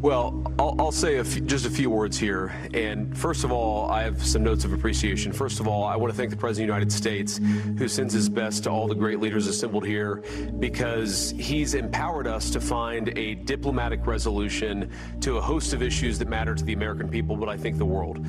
Well, I'll say just a few words here. And first of all, I have some notes of appreciation. First of all, I want to thank the President of the United States, who sends his best to all the great leaders assembled here, because he's empowered us to find a diplomatic resolution to a host of issues that matter to the American people, but I think the world.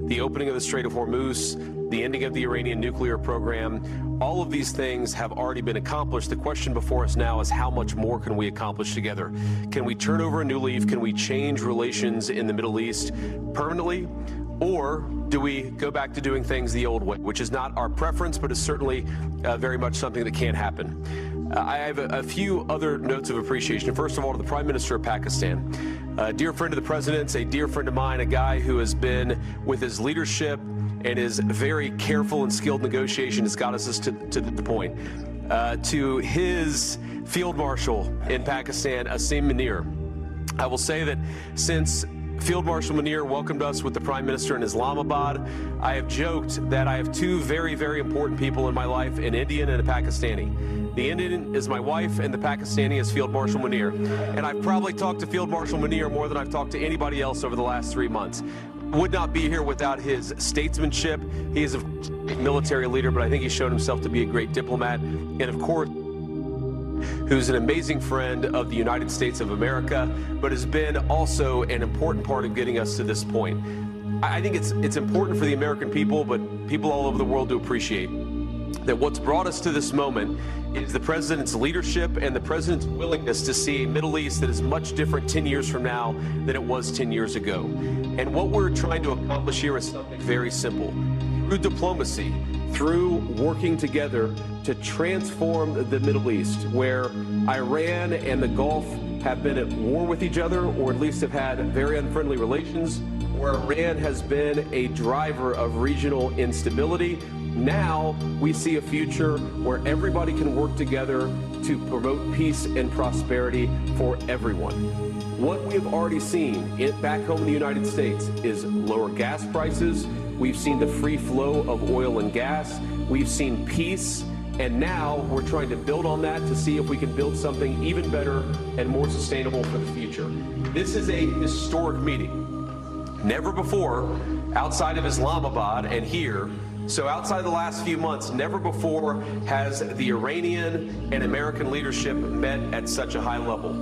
The opening of the Strait of Hormuz, the ending of the Iranian nuclear program, all of these things have already been accomplished. The question before us now is how much more can we accomplish together? Can we turn over a new leaf? Can we change relations in the Middle East permanently? Or do we go back to doing things the old way, which is not our preference, but is certainly very much something that can't happen. I have a few other notes of appreciation. First of all, to the Prime Minister of Pakistan, a dear friend of the President's, a dear friend of mine, a guy who has been, with his leadership and his very careful and skilled negotiation, has got us to the point. To his Field Marshal in Pakistan, Asim Munir, I will say that since Field Marshal Munir welcomed us with the Prime Minister in Islamabad, I have joked that I have two very, very important people in my life, an Indian and a Pakistani. The Indian is my wife, and the Pakistani is Field Marshal Munir. And I've probably talked to Field Marshal Munir more than I've talked to anybody else over the last 3 months. Would not be here without his statesmanship. He is a military leader, but I think he's shown himself to be a great diplomat. And of course, who's an amazing friend of the United States of America, but has been also an important part of getting us to this point. I think it's important for the American people, but people all over the world to appreciate that what's brought us to this moment is the President's leadership and the President's willingness to see a Middle East that is much different 10 years from now than it was 10 years ago. And what we're trying to accomplish here is something very simple. Through diplomacy, through working together to transform the Middle East, where Iran and the Gulf have been at war with each other, or at least have had very unfriendly relations, where Iran has been a driver of regional instability. Now we see a future where everybody can work together to promote peace and prosperity for everyone. What we have already seen back home in the United States is lower gas prices. We've seen the free flow of oil and gas. We've seen peace. And now we're trying to build on that to see if we can build something even better and more sustainable for the future. This is a historic meeting. Never before, outside of Islamabad and here, so outside the last few months, never before has the Iranian and American leadership met at such a high level.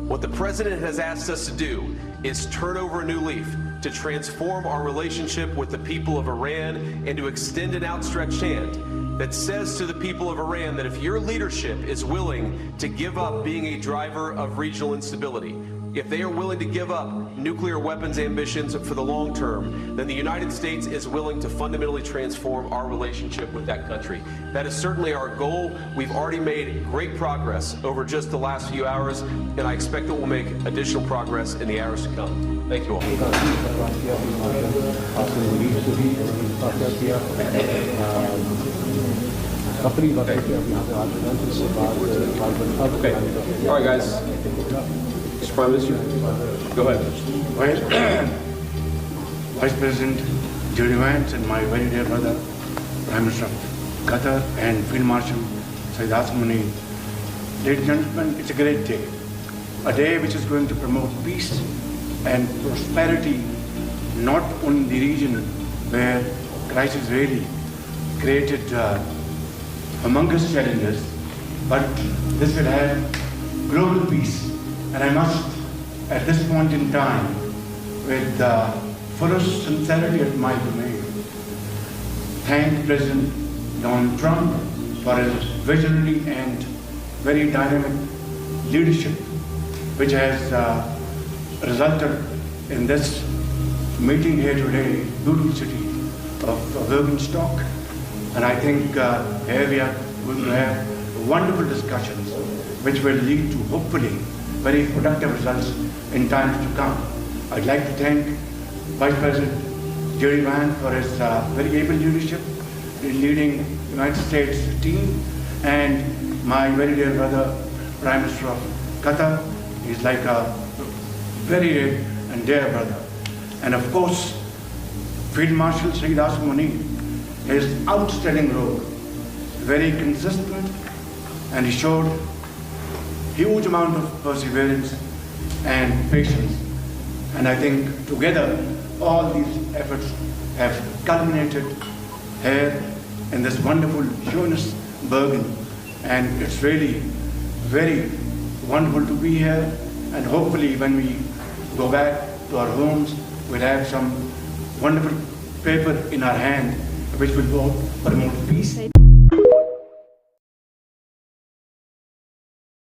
What the President has asked us to do is turn over a new leaf, to transform our relationship with the people of Iran and to extend an outstretched hand that says to the people of Iran that if your leadership is willing to give up being a driver of regional instability, if they are willing to give up nuclear weapons ambitions for the long term, then the United States is willing to fundamentally transform our relationship with that country. That is certainly our goal. We've already made great progress over just the last few hours, and I expect that we'll make additional progress in the hours to come. Thank you all. Okay. All right, guys. Mr. Prime Minister, go ahead. Well, Vice President Jody Vance and my very dear brother, Prime Minister of Qatar, and Field Marshal Sayyid Asmani. Ladies and gentlemen, it's a great day. A day which is going to promote peace and prosperity, not only in the region where crisis really created humongous challenges, but this will have global peace. And I must, at this point in time, with the fullest sincerity of my domain, thank President Donald Trump for his visionary and very dynamic leadership, which has resulted in this meeting here today, beautiful city of Birkenstock. And I think here we are going to have wonderful discussions, which will lead to hopefully very productive results in times to come. I'd like to thank Vice President Jerry Van for his very able leadership in leading the United States team, and my very dear brother, Prime Minister of Qatar. He's like a very dear and dear brother. And of course, Field Marshal Sayyid Asmani, his outstanding role, very consistent, and he showed huge amount of perseverance and patience And I think together all these efforts have culminated here in this wonderful Johannesburg, and it's really very wonderful to be here. And hopefully when we go back to our homes, we'll have some wonderful paper in our hand which will promote peace.